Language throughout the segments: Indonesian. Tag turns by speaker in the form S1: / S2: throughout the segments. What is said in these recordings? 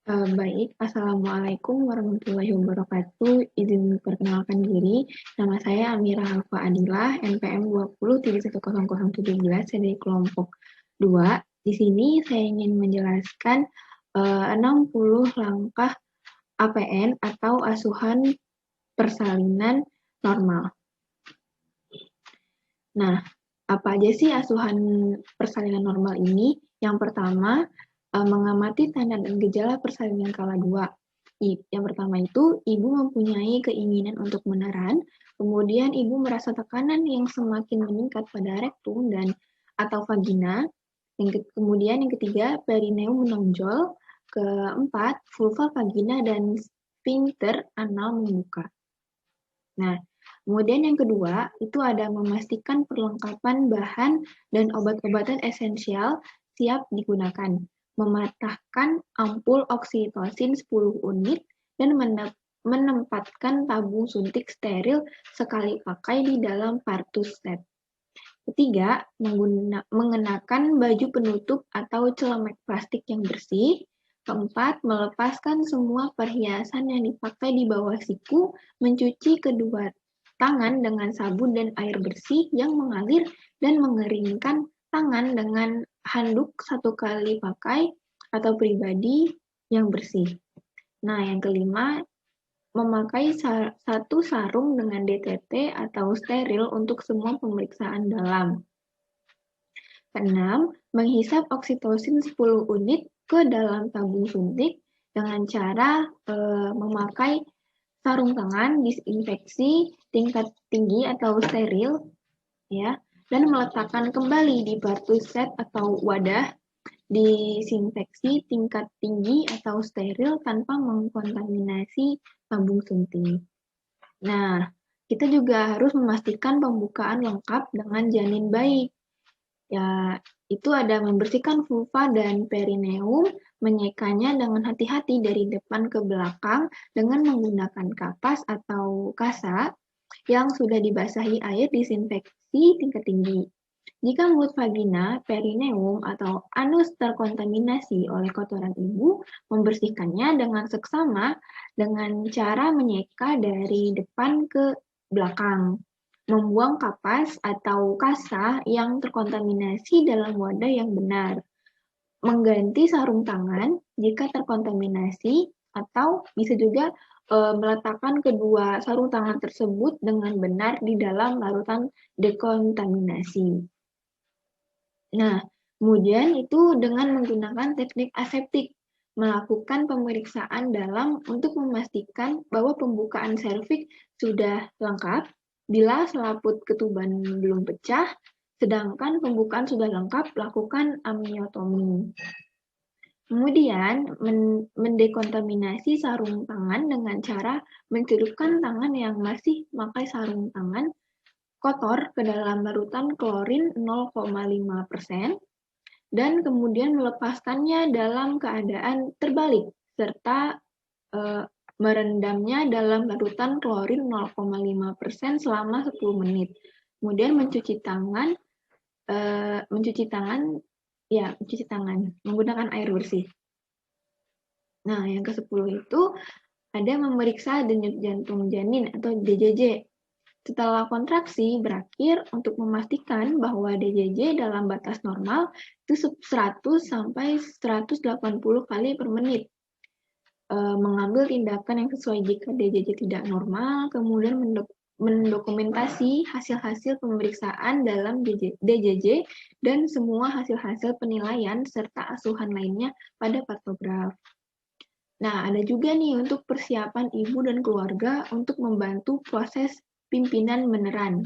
S1: Baik, Assalamualaikum warahmatullahi wabarakatuh. Izin perkenalkan diri, nama saya Amira Alfa Adilah, NPM 20.10017 dari kelompok 2. Di sini saya ingin menjelaskan 60 langkah APN atau asuhan persalinan normal. Nah, apa aja sih asuhan persalinan normal ini? Yang pertama, mengamati tanda dan gejala persalinan skala 2. Yang pertama itu, ibu mempunyai keinginan untuk meneran, kemudian ibu merasa tekanan yang semakin meningkat pada rektum dan atau vagina. Kemudian yang ketiga, perineum menonjol. Keempat, vulva vagina dan sphincter anal membuka. Nah, kemudian yang kedua, itu ada memastikan perlengkapan bahan dan obat-obatan esensial siap digunakan. Mematahkan ampul oksitosin 10 unit dan menempatkan tabung suntik steril sekali pakai di dalam partus set. Ketiga, mengenakan baju penutup atau celemek plastik yang bersih. Keempat, melepaskan semua perhiasan yang dipakai di bawah siku, mencuci kedua tangan dengan sabun dan air bersih yang mengalir, dan mengeringkan tangan dengan handuk 1 kali pakai atau pribadi yang bersih. Nah, yang kelima, memakai satu sarung dengan DTT atau steril untuk semua pemeriksaan dalam. Keenam, menghisap oksitosin 10 unit ke dalam tabung suntik dengan cara memakai sarung tangan disinfeksi tingkat tinggi atau steril, ya, dan meletakkan kembali di partus set atau wadah disinfeksi tingkat tinggi atau steril tanpa mengkontaminasi tabung suntik. Nah, kita juga harus memastikan pembukaan lengkap dengan janin baik. Ya, itu ada membersihkan vulva dan perineum, menyekanya dengan hati-hati dari depan ke belakang dengan menggunakan kapas atau kasa yang sudah dibasahi air disinfeksi tingkat tinggi. Jika mulut vagina, perineum, atau anus terkontaminasi oleh kotoran ibu, membersihkannya dengan seksama dengan cara menyeka dari depan ke belakang. Membuang kapas atau kasa yang terkontaminasi dalam wadah yang benar. Mengganti sarung tangan jika terkontaminasi, atau bisa juga meletakkan kedua sarung tangan tersebut dengan benar di dalam larutan dekontaminasi. Nah, kemudian itu dengan menggunakan teknik aseptik, melakukan pemeriksaan dalam untuk memastikan bahwa pembukaan serviks sudah lengkap. Bila selaput ketuban belum pecah, sedangkan pembukaan sudah lengkap, lakukan amniotomi. Kemudian, mendekontaminasi sarung tangan dengan cara mencelupkan tangan yang masih memakai sarung tangan kotor ke dalam larutan klorin 0,5% dan kemudian melepaskannya dalam keadaan terbalik serta merendamnya dalam larutan klorin 0,5% selama 10 menit. Kemudian mencuci tangan menggunakan air bersih. Nah, yang ke-10 itu ada memeriksa denyut jantung janin atau DJJ. Setelah kontraksi berakhir, untuk memastikan bahwa DJJ dalam batas normal itu 100 sampai 180 kali per menit. Mengambil tindakan yang sesuai jika DJJ tidak normal, kemudian mendokumentasi hasil-hasil pemeriksaan dalam DJJ dan semua hasil-hasil penilaian serta asuhan lainnya pada partograf. Nah, ada juga nih untuk persiapan ibu dan keluarga untuk membantu proses pimpinan meneran,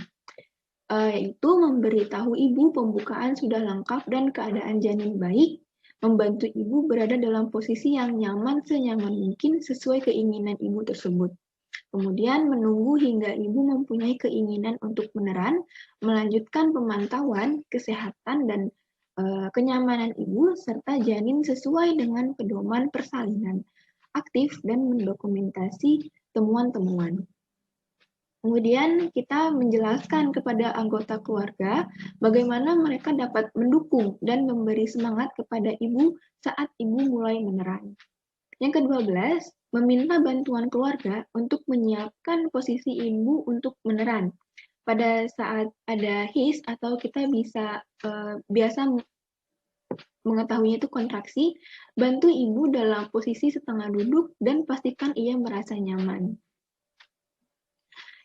S1: yaitu memberitahu ibu pembukaan sudah lengkap dan keadaan janin baik, membantu ibu berada dalam posisi yang nyaman senyaman mungkin sesuai keinginan ibu tersebut. Kemudian menunggu hingga ibu mempunyai keinginan untuk meneran, melanjutkan pemantauan kesehatan dan kenyamanan ibu serta janin sesuai dengan pedoman persalinan aktif dan mendokumentasi temuan-temuan. Kemudian kita menjelaskan kepada anggota keluarga bagaimana mereka dapat mendukung dan memberi semangat kepada ibu saat ibu mulai meneran. Yang ke-12, meminta bantuan keluarga untuk menyiapkan posisi ibu untuk meneran. Pada saat ada HIS atau kita bisa biasa mengetahuinya itu kontraksi, bantu ibu dalam posisi setengah duduk dan pastikan ia merasa nyaman.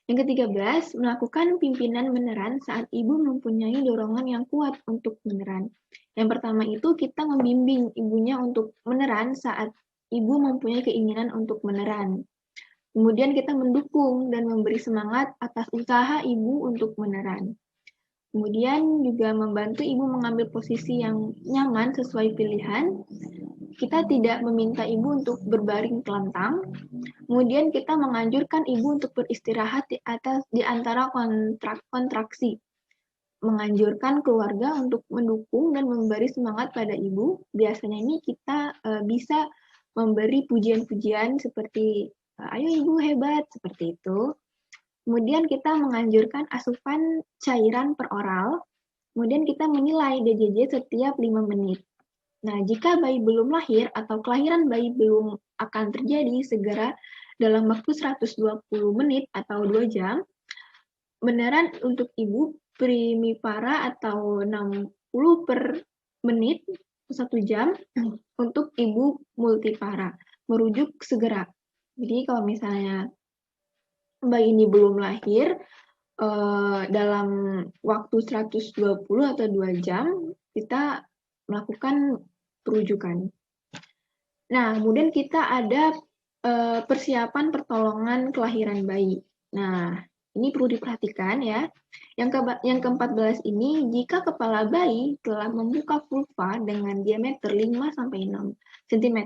S1: Yang ke-13, melakukan pimpinan meneran saat ibu mempunyai dorongan yang kuat untuk meneran. Yang pertama itu kita membimbing ibunya untuk meneran saat ibu mempunyai keinginan untuk meneran. Kemudian kita mendukung dan memberi semangat atas usaha ibu untuk meneran. Kemudian juga membantu ibu mengambil posisi yang nyaman sesuai pilihan. Kita tidak meminta ibu untuk berbaring telentang. Kemudian kita menganjurkan ibu untuk beristirahat di antara kontraksi. Menganjurkan keluarga untuk mendukung dan memberi semangat pada ibu. Biasanya ini kita bisa memberi pujian-pujian seperti ayo ibu hebat, seperti itu. Kemudian kita menganjurkan asupan cairan per oral. Kemudian kita menilai DJJ setiap 5 menit. Nah, jika bayi belum lahir atau kelahiran bayi belum akan terjadi segera dalam waktu 120 menit atau 2 jam, beneran untuk ibu primipara atau 60 per menit 1 jam untuk ibu multipara, merujuk segera. Jadi kalau misalnya bayi ini belum lahir, dalam waktu 120 atau 2 jam, kita melakukan perujukan. Nah, kemudian kita ada persiapan pertolongan kelahiran bayi. Nah, ini perlu diperhatikan ya. Yang ke-14 ini, jika kepala bayi telah membuka vulva dengan diameter 5-6 cm,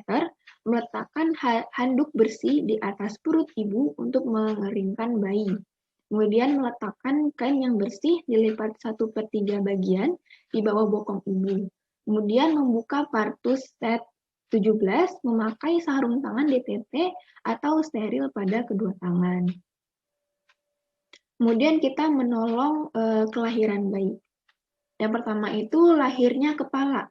S1: meletakkan handuk bersih di atas perut ibu untuk mengeringkan bayi. Kemudian meletakkan kain yang bersih dilipat 1/3 bagian di bawah bokong ibu. Kemudian membuka partus set 17, memakai sarung tangan DTT atau steril pada kedua tangan. Kemudian kita menolong kelahiran bayi. Yang pertama itu lahirnya kepala.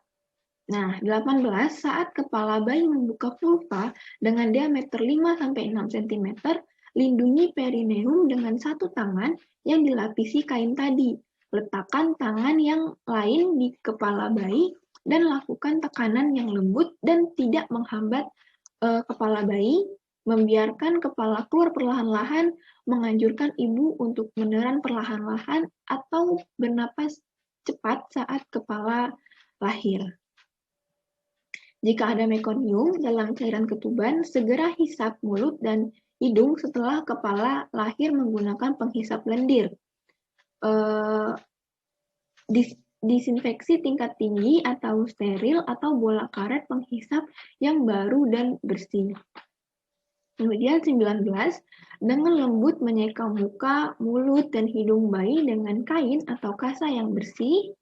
S1: Nah, 18, saat kepala bayi membuka vulva dengan diameter 5-6 cm, lindungi perineum dengan satu tangan yang dilapisi kain tadi. Letakkan tangan yang lain di kepala bayi dan lakukan tekanan yang lembut dan tidak menghambat kepala bayi. Membiarkan kepala keluar perlahan-lahan, menganjurkan ibu untuk meneran perlahan-lahan atau bernapas cepat saat kepala lahir. Jika ada mekonium dalam cairan ketuban, segera hisap mulut dan hidung setelah kepala lahir menggunakan penghisap lendir. Disinfeksi tingkat tinggi atau steril atau bola karet penghisap yang baru dan bersih. Kemudian 19, dengan lembut menyeka muka, mulut, dan hidung bayi dengan kain atau kasa yang bersih.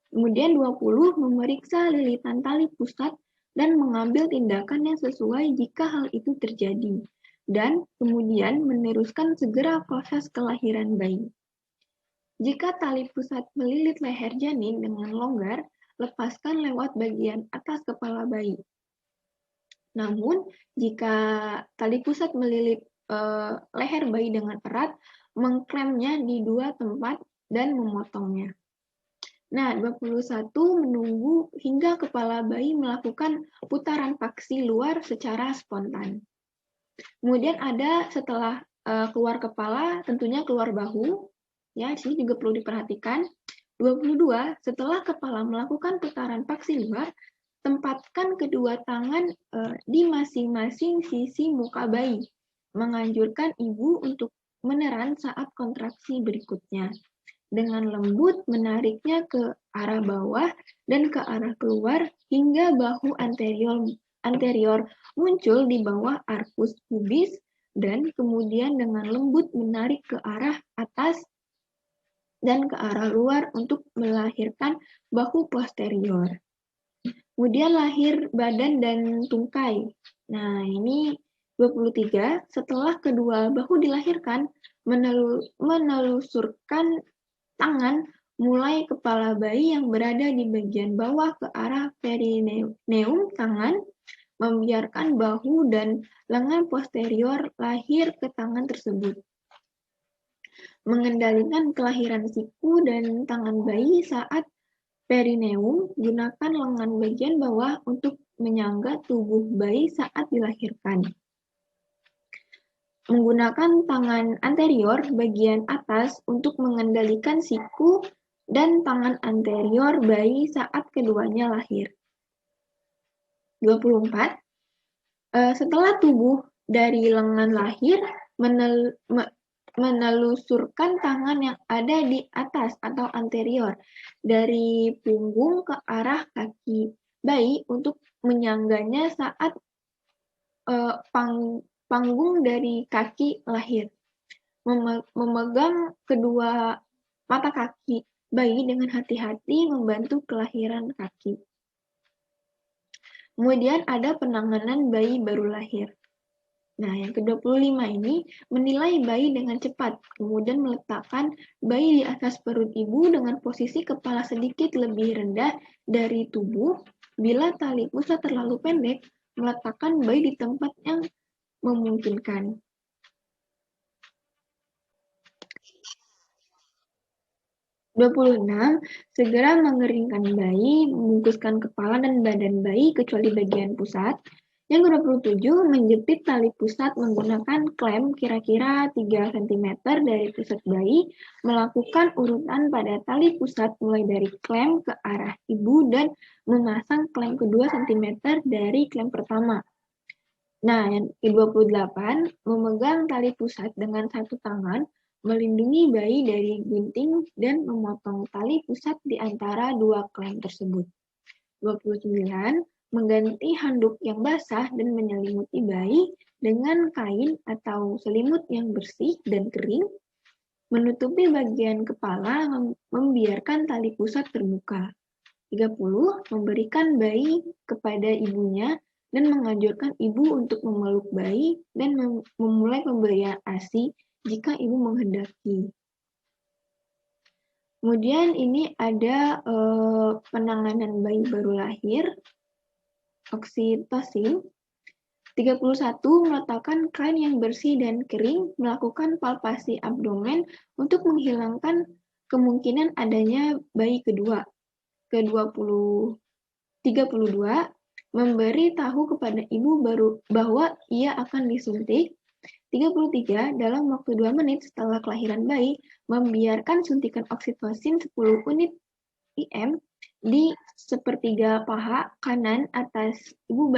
S1: Kemudian 20, memeriksa lilitan tali pusat dan mengambil tindakan yang sesuai jika hal itu terjadi. Dan kemudian meneruskan segera proses kelahiran bayi. Jika tali pusat melilit leher janin dengan longgar, lepaskan lewat bagian atas kepala bayi. Namun, jika tali pusat melilit leher bayi dengan erat, mengklemnya di 2 tempat dan memotongnya. Nah, 21, menunggu hingga kepala bayi melakukan putaran paksi luar secara spontan. Kemudian ada setelah keluar kepala, tentunya keluar bahu. Ya, di sini juga perlu diperhatikan. 22, setelah kepala melakukan putaran paksi luar, tempatkan kedua tangan di masing-masing sisi muka bayi. Menganjurkan ibu untuk meneran saat kontraksi berikutnya. Dengan lembut menariknya ke arah bawah dan ke arah keluar hingga bahu anterior muncul di bawah arcus pubis dan kemudian dengan lembut menarik ke arah atas dan ke arah luar untuk melahirkan bahu posterior. Kemudian lahir badan dan tungkai. Nah, ini 23, setelah kedua bahu dilahirkan, menelusurkan tangan mulai kepala bayi yang berada di bagian bawah ke arah perineum tangan, membiarkan bahu dan lengan posterior lahir ke tangan tersebut. Mengendalikan kelahiran siku dan tangan bayi saat perineum, gunakan lengan bagian bawah untuk menyangga tubuh bayi saat dilahirkan. Menggunakan tangan anterior bagian atas untuk mengendalikan siku dan tangan anterior bayi saat keduanya lahir. 24. Setelah tubuh dari lengan lahir, menelusurkan tangan yang ada di atas atau anterior dari punggung ke arah kaki bayi untuk menyangganya saat panggung dari kaki lahir. Memegang kedua mata kaki bayi dengan hati-hati membantu kelahiran kaki. Kemudian ada penanganan bayi baru lahir. Nah, yang ke-25 ini menilai bayi dengan cepat, kemudian meletakkan bayi di atas perut ibu dengan posisi kepala sedikit lebih rendah dari tubuh. Bila tali pusat terlalu pendek, meletakkan bayi di tempat yang memungkinkan. Segera mengeringkan bayi, membungkuskan kepala dan badan bayi kecuali bagian pusat. Yang ke-27, menjepit tali pusat menggunakan klem kira-kira 3 cm dari pusat bayi, melakukan urutan pada tali pusat mulai dari klem ke arah ibu dan memasang klem kedua cm dari klem pertama. Nah, yang ke-28, memegang tali pusat dengan satu tangan, melindungi bayi dari gunting dan memotong tali pusat di antara dua klem tersebut. 29. Mengganti handuk yang basah dan menyelimuti bayi dengan kain atau selimut yang bersih dan kering. Menutupi bagian kepala, membiarkan tali pusat terbuka. 30. Memberikan bayi kepada ibunya dan menganjurkan ibu untuk memeluk bayi dan memulai pemberian ASI jika ibu menghendaki. Kemudian ini ada penanganan bayi baru lahir, oksitosin. 31. Meletakkan kain yang bersih dan kering, melakukan palpasi abdomen untuk menghilangkan kemungkinan adanya bayi kedua. Ke-32. Memberi tahu kepada ibu baru bahwa ia akan disuntik. 33. Dalam waktu 2 menit setelah kelahiran bayi, membiarkan suntikan oksitosin 10 unit IM di sepertiga paha kanan atas ibu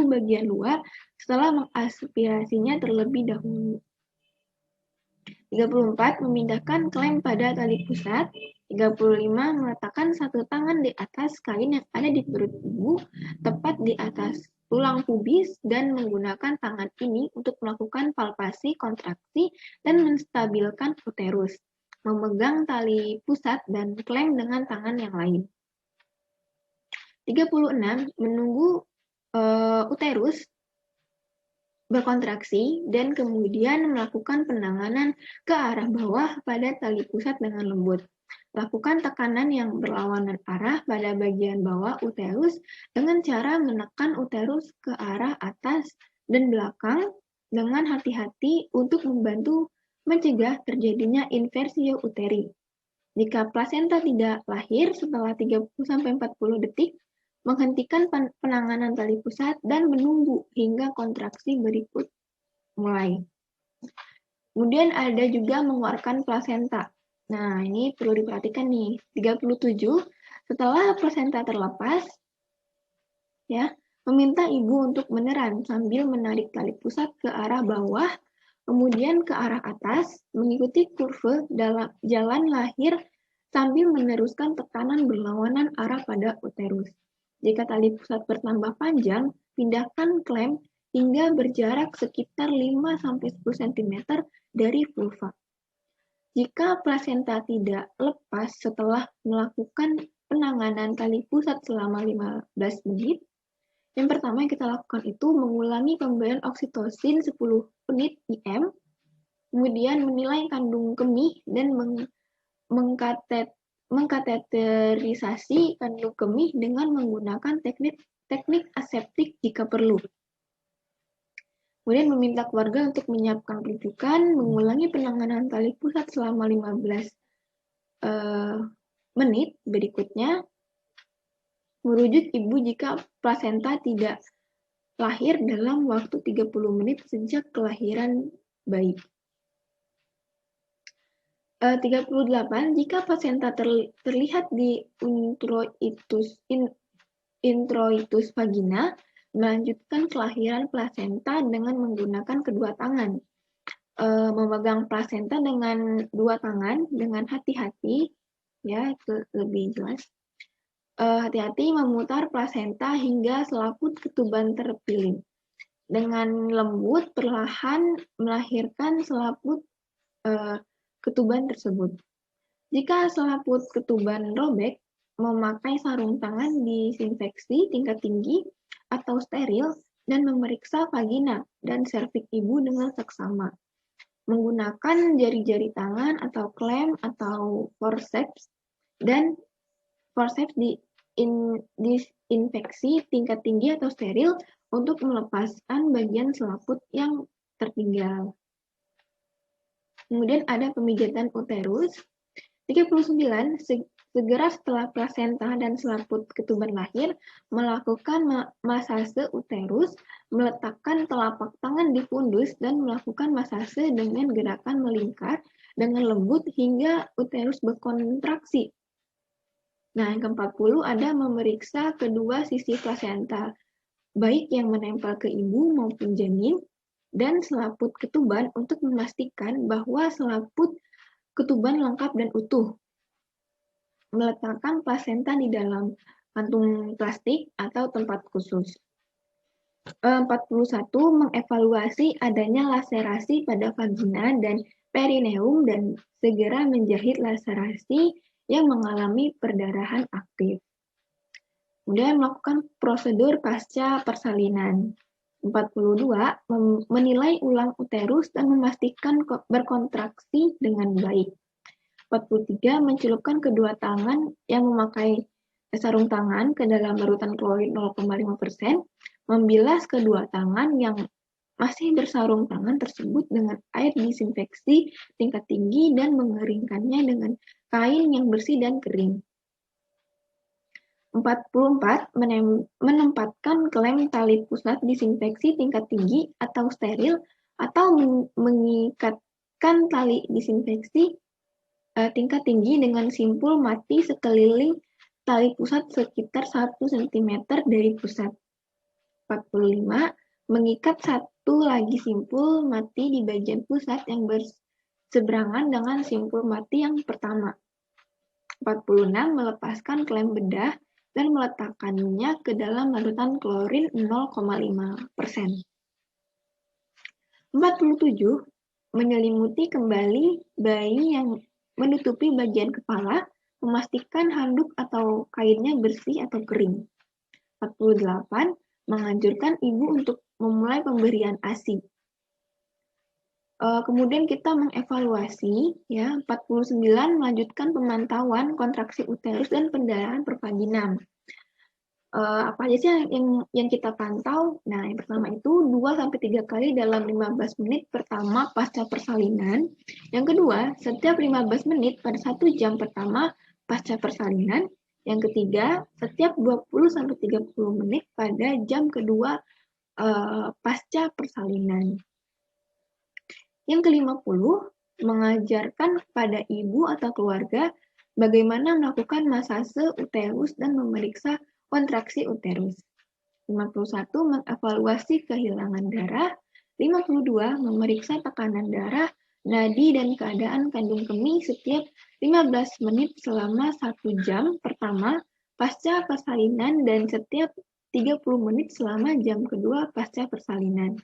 S1: bagian luar setelah mengaspirasinya terlebih dahulu. 34. Memindahkan klem pada tali pusat. 35. Meletakkan satu tangan di atas kain yang ada di perut ibu, tepat di atas tulang pubis, dan menggunakan tangan ini untuk melakukan palpasi kontraksi dan menstabilkan uterus. Memegang tali pusat dan klem dengan tangan yang lain. 36. Menunggu uterus berkontraksi dan kemudian melakukan penanganan ke arah bawah pada tali pusat dengan lembut. Lakukan tekanan yang berlawanan arah pada bagian bawah uterus dengan cara menekan uterus ke arah atas dan belakang dengan hati-hati untuk membantu mencegah terjadinya inversio uteri. Jika plasenta tidak lahir setelah 30-40 detik, menghentikan penanganan tali pusat dan menunggu hingga kontraksi berikut mulai. Kemudian ada juga mengeluarkan plasenta. Nah, ini perlu diperhatikan nih. 37, setelah plasenta terlepas, ya, meminta ibu untuk meneran sambil menarik tali pusat ke arah bawah, kemudian ke arah atas, mengikuti kurve dalam jalan lahir sambil meneruskan tekanan berlawanan arah pada uterus. Jika tali pusat bertambah panjang, pindahkan klem hingga berjarak sekitar 5-10 cm dari vulva. Jika plasenta tidak lepas setelah melakukan penanganan tali pusat selama 15 menit, yang pertama yang kita lakukan itu mengulangi pemberian oksitosin 10 unit IM, kemudian menilai kandung kemih dan mengkateterisasi kandung kemih dengan menggunakan teknik teknik aseptik jika perlu. Kemudian meminta keluarga untuk menyiapkan rujukan, mengulangi penanganan tali pusat selama 15 menit berikutnya, merujuk ibu jika plasenta tidak lahir dalam waktu 30 menit sejak kelahiran bayi. 38. Jika plasenta terlihat di introitus vagina, melanjutkan kelahiran plasenta dengan menggunakan kedua tangan. Memegang plasenta dengan dua tangan dengan hati-hati, ya itu lebih jelas. Hati-hati memutar plasenta hingga selaput ketuban terpilih. Dengan lembut perlahan melahirkan selaput ketuban tersebut. Jika selaput ketuban robek, memakai sarung tangan disinfeksi tingkat tinggi atau steril dan memeriksa vagina dan serviks ibu dengan seksama. Menggunakan jari-jari tangan atau klem atau forceps dan forceps disinfeksi tingkat tinggi atau steril untuk melepaskan bagian selaput yang tertinggal. Kemudian ada pemijatan uterus. 39. Segera setelah plasenta dan selaput ketuban lahir, melakukan masase uterus, meletakkan telapak tangan di fundus dan melakukan masase dengan gerakan melingkar dengan lembut hingga uterus berkontraksi. Nah, yang ke-40 ada memeriksa kedua sisi plasenta, baik yang menempel ke ibu maupun janin, dan selaput ketuban untuk memastikan bahwa selaput ketuban lengkap dan utuh. Meletakkan plasenta di dalam kantung plastik atau tempat khusus. 41. Mengevaluasi adanya laserasi pada vagina dan perineum dan segera menjahit laserasi yang mengalami perdarahan aktif. Kemudian melakukan prosedur pasca persalinan. 42. Menilai ulang uterus dan memastikan berkontraksi dengan baik. 43. Mencelupkan kedua tangan yang memakai sarung tangan ke dalam larutan klorin 0,5%, membilas kedua tangan yang masih bersarung tangan tersebut dengan air disinfeksi tingkat tinggi dan mengeringkannya dengan kain yang bersih dan kering. 44. Menempatkan klem tali pusat disinfeksi tingkat tinggi atau steril atau mengikatkan tali disinfeksi tingkat tinggi dengan simpul mati sekeliling tali pusat sekitar 1 cm dari pusat. 45. Mengikat satu lagi simpul mati di bagian pusat yang berseberangan dengan simpul mati yang pertama. 46. Melepaskan klem bedah dan meletakkannya ke dalam larutan klorin 0,5%. 47. Menyelimuti kembali bayi yang menutupi bagian kepala, memastikan handuk atau kainnya bersih atau kering. 48. Menganjurkan ibu untuk memulai pemberian ASI. Kemudian kita mengevaluasi, ya, 49 melanjutkan pemantauan kontraksi uterus dan pendarahan per vagina. Apa aja sih yang kita pantau? Nah, yang pertama itu 2-3 kali dalam 15 menit pertama pasca persalinan. Yang kedua, setiap 15 menit pada 1 jam pertama pasca persalinan. Yang ketiga, setiap 20-30 menit pada jam kedua pasca persalinan. Yang ke-50, mengajarkan kepada ibu atau keluarga bagaimana melakukan masase uterus dan memeriksa kontraksi uterus. 51. Mengevaluasi kehilangan darah. 52. Memeriksa tekanan darah, nadi, dan keadaan kandung kemih setiap 15 menit selama 1 jam pertama pasca persalinan dan setiap 30 menit selama jam kedua pasca persalinan.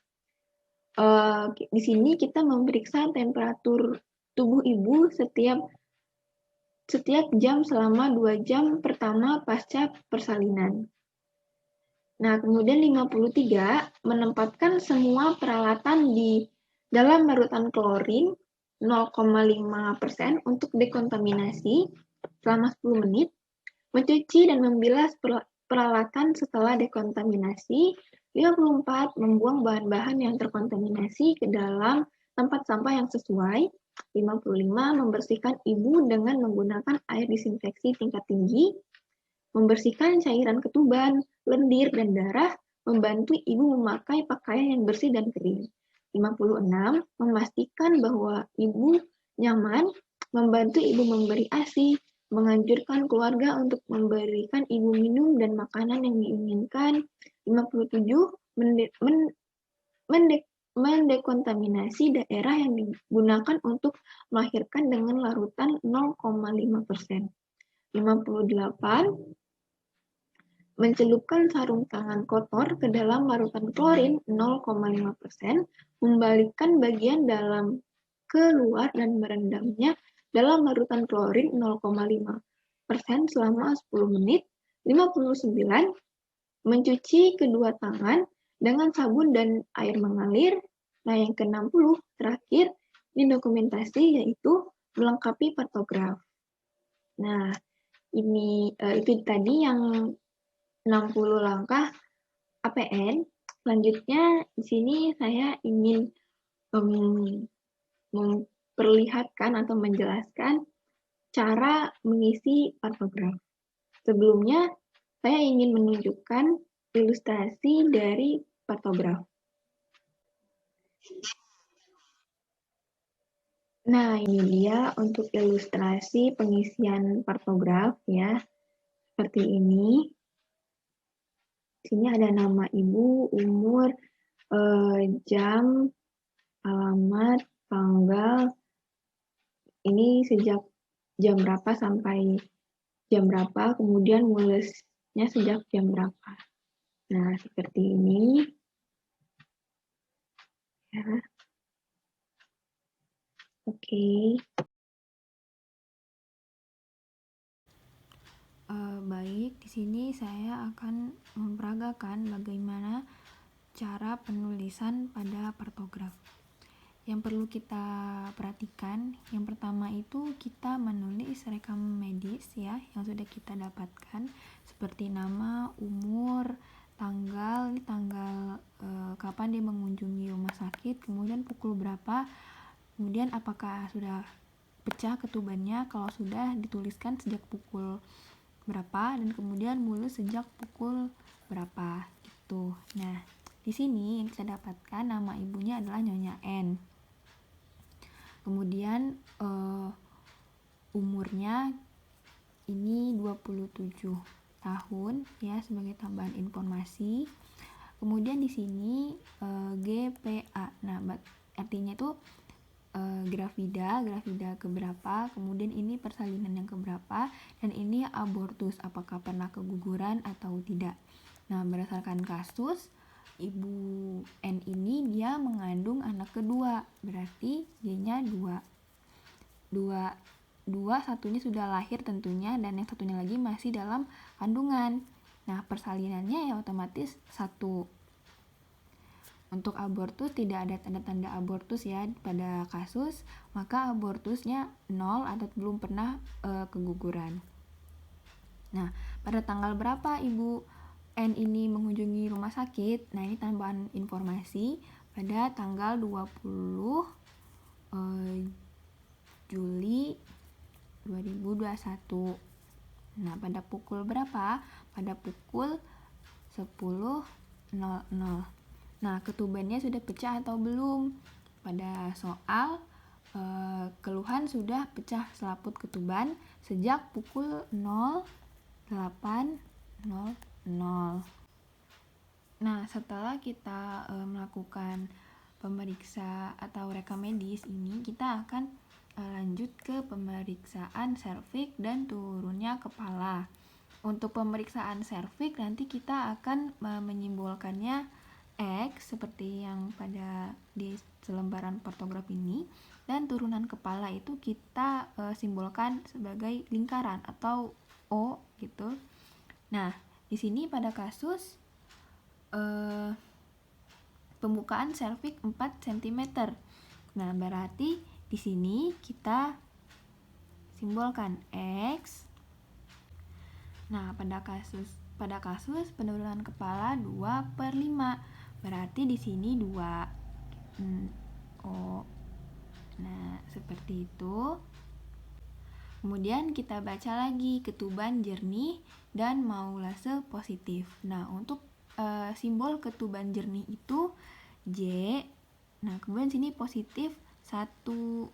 S1: Di sini kita memeriksa temperatur tubuh ibu setiap jam selama 2 jam pertama pasca persalinan. Nah, kemudian 53, menempatkan semua peralatan di dalam larutan klorin 0,5% untuk dekontaminasi selama 10 menit, mencuci dan membilas peralatan setelah dekontaminasi. 54. Membuang bahan-bahan yang terkontaminasi ke dalam tempat sampah yang sesuai. 55. Membersihkan ibu dengan menggunakan air disinfeksi tingkat tinggi. Membersihkan cairan ketuban, lendir, dan darah. Membantu ibu memakai pakaian yang bersih dan kering. 56. Memastikan bahwa ibu nyaman. Membantu ibu memberi ASI. Menganjurkan keluarga untuk memberikan ibu minum dan makanan yang diinginkan. 57. Mendekontaminasi daerah yang digunakan untuk melahirkan dengan larutan 0,5%. 58. Mencelupkan sarung tangan kotor ke dalam larutan klorin 0,5%, membalikkan bagian dalam keluar dan merendamnya dalam larutan klorin 0,5% selama 10 menit. 59. Mencuci kedua tangan dengan sabun dan air mengalir. Nah, yang ke-60 terakhir di dokumentasi yaitu melengkapi pantograf. Nah, ini itu tadi yang 60 langkah APN. Selanjutnya di sini saya ingin memperlihatkan atau menjelaskan cara mengisi pantograf. Sebelumnya, saya ingin menunjukkan ilustrasi dari pantograf. Nah, ini dia untuk ilustrasi pengisian pantograf ya. Seperti ini. Di sini ada nama ibu, umur, jam, alamat, tanggal, ini sejak jam berapa sampai jam berapa, kemudian mulusnya sejak jam berapa. Nah, seperti ini. Ya. Oke.
S2: Baik, di sini saya akan memperagakan bagaimana cara penulisan pada pantograf. Yang perlu kita perhatikan, yang pertama itu kita menulis rekam medis ya yang sudah kita dapatkan seperti nama, umur, tanggal kapan dia mengunjungi rumah sakit, kemudian pukul berapa, kemudian apakah sudah pecah ketubannya, kalau sudah dituliskan sejak pukul berapa dan kemudian mulus sejak pukul berapa gitu. Nah, di sini yang kita dapatkan nama ibunya adalah Nyonya N. Kemudian umurnya ini 27 tahun ya sebagai tambahan informasi. Kemudian di sini GPA. Nah, artinya itu gravida keberapa, kemudian ini persalinan yang keberapa, dan ini abortus, apakah pernah keguguran atau tidak. Nah, berdasarkan kasus, Ibu N ini dia mengandung anak kedua, berarti D-nya 2, satunya sudah lahir tentunya, dan yang satunya lagi masih dalam kandungan. Nah, persalinannya ya otomatis 1. Untuk abortus tidak ada tanda-tanda abortus ya pada kasus, maka abortusnya 0 atau belum pernah keguguran. Nah, pada tanggal berapa Ibu N ini mengunjungi rumah sakit? Nah, ini tambahan informasi pada tanggal 20 Juli 2021. Nah, pada pukul berapa? Pada pukul 10.00. Nah, ketubannya sudah pecah atau belum? Pada soal keluhan sudah pecah selaput ketuban sejak pukul 08.00. Nah, setelah kita melakukan pemeriksa atau rekam medis ini, kita akan lanjut ke pemeriksaan serviks dan turunnya kepala. Untuk pemeriksaan serviks nanti kita akan menyimbolkannya X seperti yang pada di selembaran pantograf ini, dan turunan kepala itu kita simbolkan sebagai lingkaran atau O gitu. Nah, di sini pada kasus pembukaan serviks 4 cm. Nah, berarti di sini kita simbolkan X. Nah, pada kasus pada kasus penurunan kepala 2/5. Berarti di sini 2. Nah, seperti itu. Kemudian kita baca lagi ketuban jernih dan maulase positif. Nah, untuk simbol ketuban jernih itu J. Nah, kemudian sini positif 1.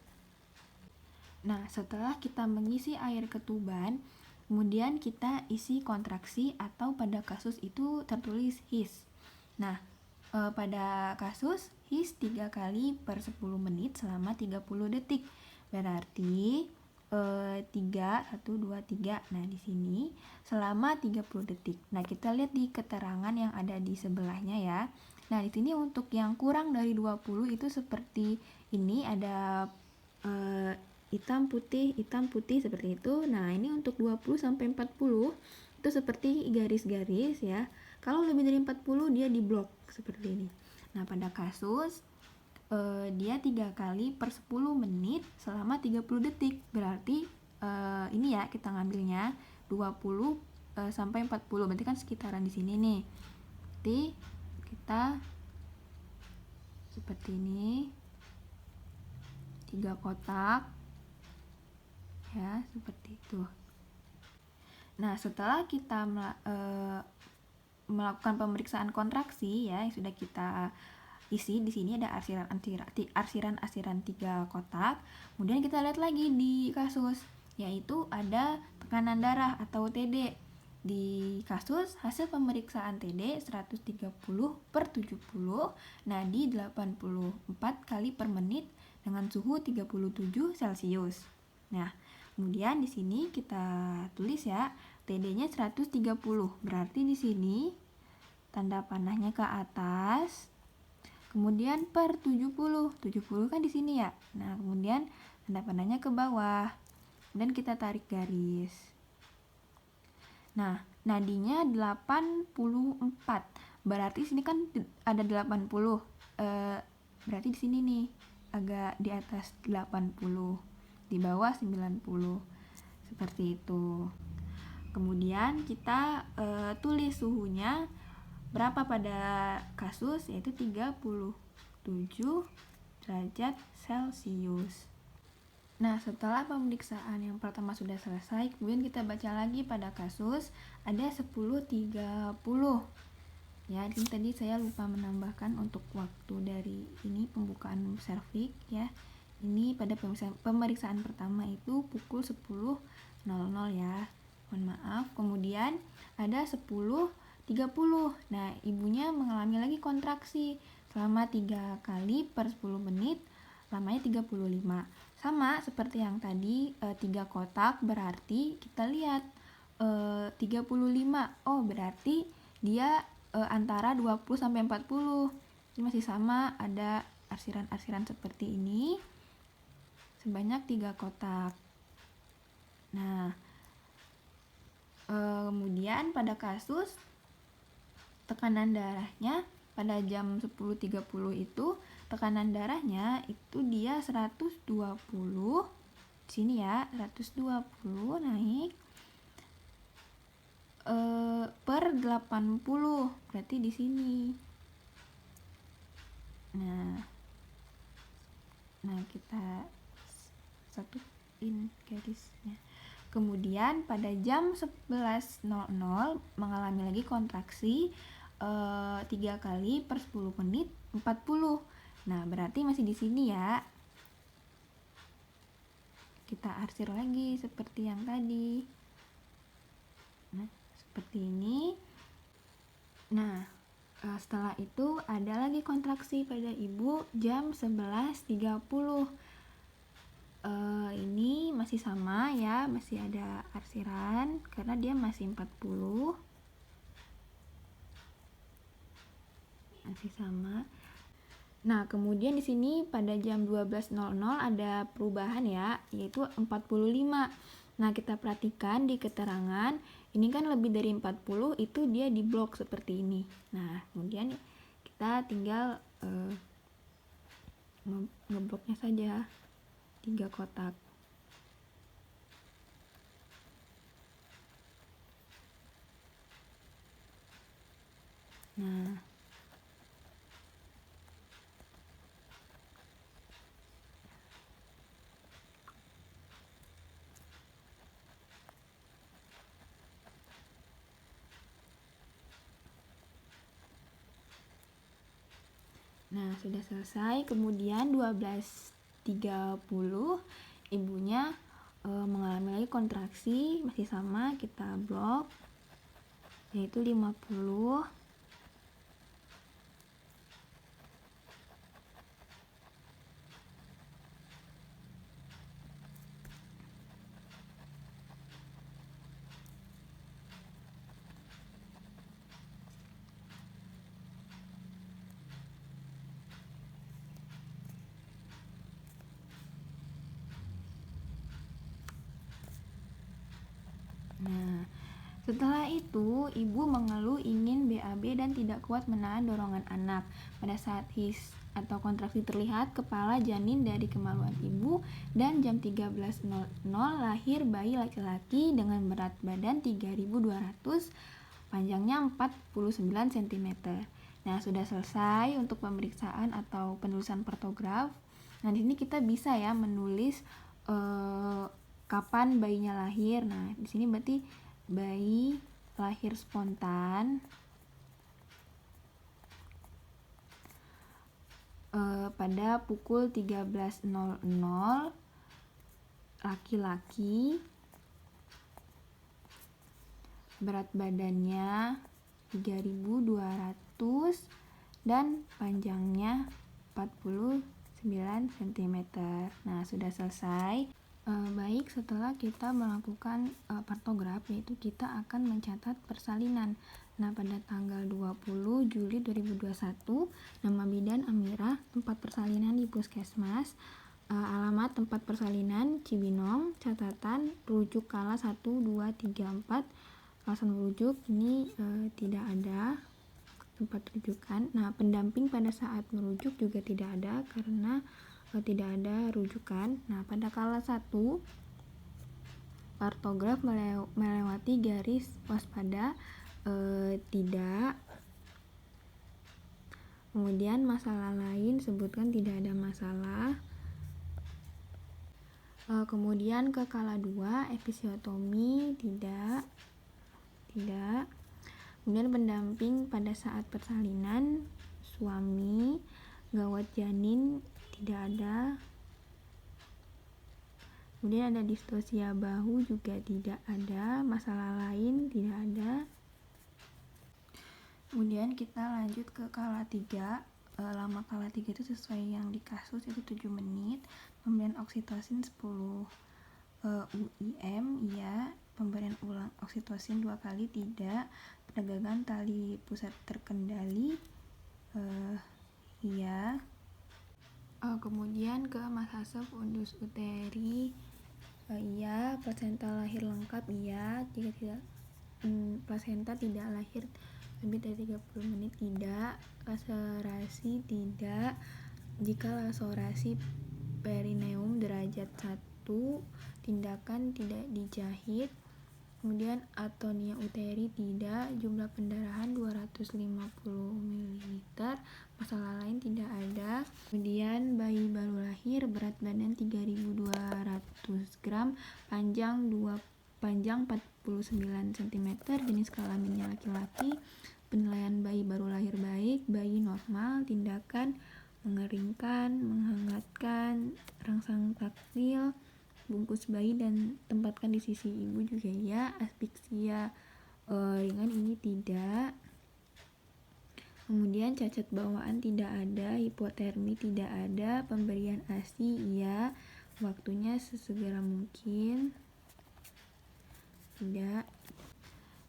S2: Nah, setelah kita mengisi air ketuban, kemudian kita isi kontraksi atau pada kasus itu tertulis HIS. Nah, pada kasus HIS 3 kali per 10 menit selama 30 detik. Berarti 3, 1, 2, 3. Nah, di sini selama 30 detik. Nah, kita lihat di keterangan yang ada di sebelahnya ya. Nah, di sini untuk yang kurang dari 20 itu seperti ini, ada hitam putih seperti itu. Nah, ini untuk 20 sampai 40 itu seperti garis-garis ya. Kalau lebih dari 40 dia di blok seperti ini. Nah, pada kasus dia 3 kali per 10 menit selama 30 detik. Berarti ini ya kita ngambilnya 20 sampai 40. Berarti kan sekitaran di sini nih. Berarti kita seperti ini. 3 kotak. Ya, seperti itu. Nah, setelah kita melakukan pemeriksaan kontraksi ya, yang sudah kita isi, di sini ada arsiran 3 kotak. Kemudian kita lihat lagi di kasus, yaitu ada tekanan darah atau TD. Di kasus hasil pemeriksaan TD 130/70, nah di 84 kali per menit dengan suhu 37 Celcius. Nah, kemudian di sini kita tulis ya, TD-nya 130. Berarti di sini tanda panahnya ke atas. Kemudian per 70. 70 kan di sini ya. Nah, kemudian tanda panahnya ke bawah. Dan kita tarik garis. Nah, nadinya 84. Berarti sini kan ada 80. Berarti di sini nih agak di atas 80. Di bawah 90. Seperti itu. Kemudian kita tulis suhunya berapa pada kasus, yaitu 37 derajat Celcius. Nah, setelah pemeriksaan yang pertama sudah selesai, kemudian kita baca lagi pada kasus ada 10:30. Ya, ini tadi saya lupa menambahkan untuk waktu dari ini pembukaan serviks ya. Ini pada pemeriksaan pertama itu pukul 10.00 ya. Mohon maaf. Kemudian ada 10:30. Nah, ibunya mengalami lagi kontraksi selama 3 kali per 10 menit, lamanya 35. Sama seperti yang tadi 3 kotak, berarti kita lihat 35. Oh, berarti dia antara 20 sampai 40. Ini masih sama, ada arsiran-arsiran seperti ini. Sebanyak 3 kotak. Nah, kemudian pada kasus tekanan darahnya pada jam 10.30 itu tekanan darahnya itu dia 120. Sini ya, 120 naik per 80. Berarti di sini. Nah, kita satuin garisnya. Kemudian pada jam 11.00 mengalami lagi kontraksi 3 kali per 10 menit 40. Nah, berarti masih di sini ya. Kita arsir lagi seperti yang tadi. Nah, seperti ini. Nah, setelah itu ada lagi kontraksi pada ibu jam 11.30. Ini masih sama ya, masih ada arsiran karena dia masih 40. Masih sama. Nah, kemudian di sini pada jam 12.00 ada perubahan ya, yaitu 45. Nah, kita perhatikan di keterangan, ini kan lebih dari 40, itu dia di blok seperti ini. Nah, kemudian kita tinggal ngebloknya saja 3 kotak. Nah, sudah selesai. Kemudian 12.30 ibunya mengalami lagi kontraksi, masih sama, kita blok, yaitu 50. Nah, setelah itu ibu mengeluh ingin BAB dan tidak kuat menahan dorongan anak. Pada saat his atau kontraksi terlihat kepala janin dari kemaluan ibu, dan jam 13.00 lahir bayi laki-laki dengan berat badan 3.200, panjangnya 49 cm. Nah, sudah selesai untuk pemeriksaan atau penulisan partograf. Nah, di sini kita bisa ya menulis kapan bayinya lahir. Nah, di sini berarti bayi lahir spontan pada pukul 13.00, laki-laki, berat badannya 3.200 dan panjangnya 49 cm. Nah, sudah selesai. Baik, setelah kita melakukan partograf, yaitu kita akan mencatat persalinan. Nah, pada tanggal 20 Juli 2021, nama bidan Amirah, tempat persalinan di Puskesmas, alamat tempat persalinan Cibinong, catatan rujuk kala 1, 2, 3, 4, alasan merujuk ini tidak ada tempat rujukan. Nah, pendamping pada saat merujuk juga tidak ada karena tidak ada rujukan. Nah, pada kala 1, partograf melewati garis waspada tidak. Kemudian masalah lain sebutkan tidak ada masalah. Kemudian ke kala 2, episiotomi tidak. Kemudian pendamping pada saat persalinan suami, gawat janin tidak ada. Kemudian ada distosia bahu juga tidak ada, masalah lain tidak ada. Kemudian kita lanjut ke kala 3. Lama kala 3 itu sesuai yang di kasus, itu 7 menit. Pemberian oksitosin 10 UIM, iya. Pemberian ulang oksitosin 2 kali, tidak. Penegangan tali pusat terkendali, iya. Kemudian ke masasep undus uteri, iya. Plasenta lahir lengkap, iya. Jika tidak plasenta tidak lahir lebih dari 30 menit, tidak. Laserasi, tidak. Jika laserasi perineum derajat 1, tindakan tidak dijahit. Kemudian atonia uteri tidak. Jumlah pendarahan 250 ml. Masalah lain tidak ada. Kemudian bayi baru lahir, berat badan 3.200 gram, panjang 49 cm, jenis kelaminnya laki-laki. Penilaian bayi baru lahir baik, bayi normal. Tindakan mengeringkan, menghangatkan, rangsang taktil, bungkus bayi dan tempatkan di sisi ibu juga ya. Aspeksia ringan ini tidak. Kemudian cacat bawaan tidak ada, hipotermi tidak ada, pemberian ASI iya, waktunya sesegera mungkin tidak.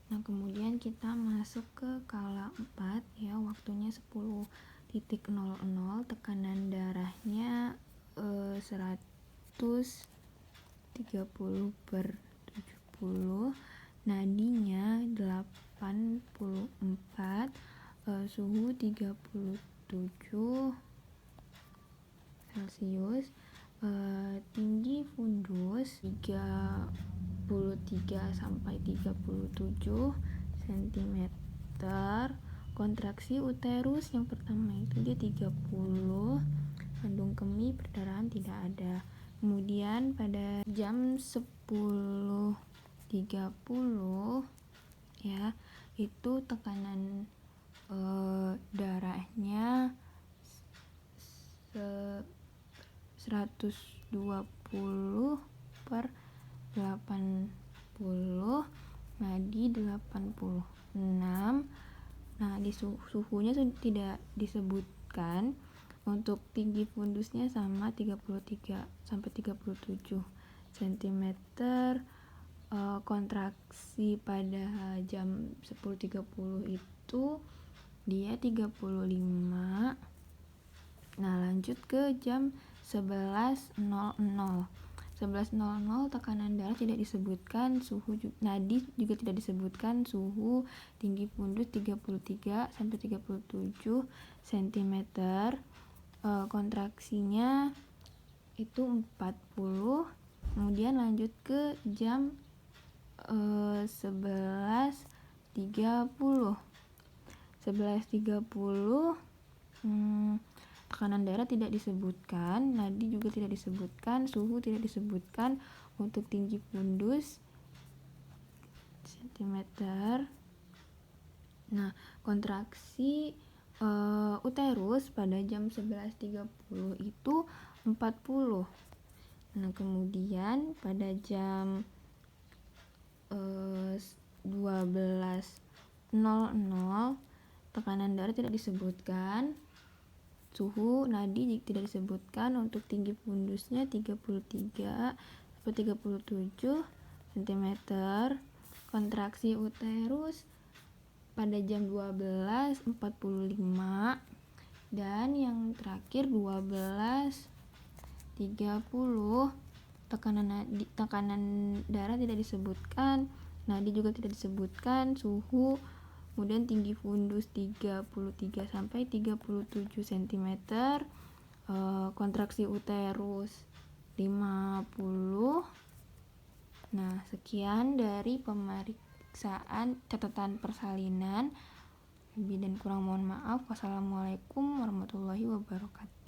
S2: Nah, kemudian kita masuk ke kala 4 ya, waktunya 10.00, tekanan darahnya 130/70, nadinya 84, suhu 37 Celcius, tinggi fundus 33 sampai 37 cm, kontraksi uterus yang pertama itu dia 30, kandung kemih, perdarahan tidak ada. Kemudian pada jam 10.30 ya, itu tekanan darahnya 120 per 80, nadi 86. Nah, di suhunya tidak disebutkan. Untuk tinggi fundusnya sama 33 sampai 37 cm. Kontraksi pada jam 10.30 itu dia 35. Nah, lanjut ke jam 11.00. 11.00 tekanan darah tidak disebutkan, suhu nadi juga tidak disebutkan, suhu, tinggi fundus 33 sampai 37 cm. Kontraksinya itu 40. Kemudian lanjut ke jam 11.30. 11.30 tekanan darah tidak disebutkan, nadi juga tidak disebutkan, suhu tidak disebutkan, untuk tinggi fundus cm. Nah, kontraksi uterus pada jam 11.30 itu 40. Nah, kemudian pada jam 12.00 tekanan darah tidak disebutkan, suhu, nadi tidak disebutkan, untuk tinggi fundusnya 33 sampai 37 cm. Kontraksi uterus pada jam 12.45, dan yang terakhir 12.30 tekanan darah tidak disebutkan, nadi juga tidak disebutkan, suhu, kemudian tinggi fundus 33 sampai 37 cm. Kontraksi uterus 50. Nah, sekian dari pemeriksaan catatan persalinan. Lebih dan kurang mohon maaf. Wassalamualaikum warahmatullahi wabarakatuh.